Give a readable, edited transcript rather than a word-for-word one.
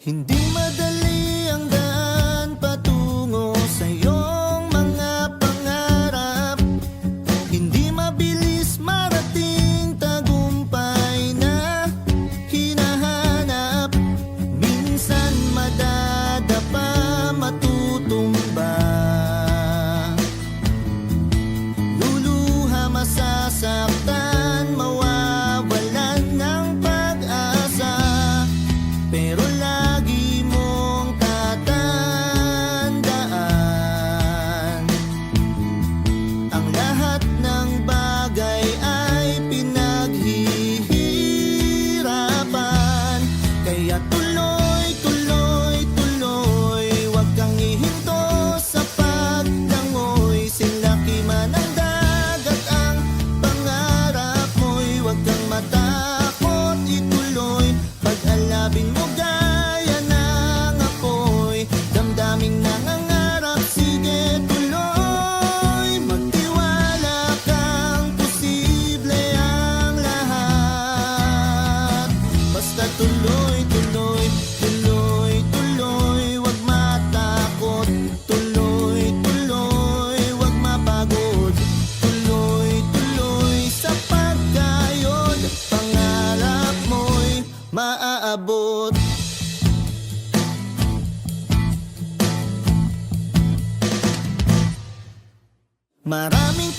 Hindi madali ang daan patungo sa iyong mga pangarap. Hindi mabilis marating tagumpay na hinahanap. Minsan madadapa, matutumba, luluha, masasaktan, mawawalan ng pag-asa. Pero lagi mong tatandaan, ang lahat ng bagay ay pinaghihirapan. Kaya tuloy, tuloy, tuloy, huwag kang ihinto sa paglangoy. Silaki man ang dagat ang pangarap mo'y huwag kang matakot, ituloy. Pag-alabing mo gaya ng apoy, damdaming nangangarap, sige tuloy. Magtiwala kang posible ang lahat. Basta tuloy, tuloy, tuloy, tuloy, huwag matakot. Tuloy, tuloy, huwag mapagod. Tuloy, tuloy sa pagkayod, pangarap mo'y maaabot. Maraming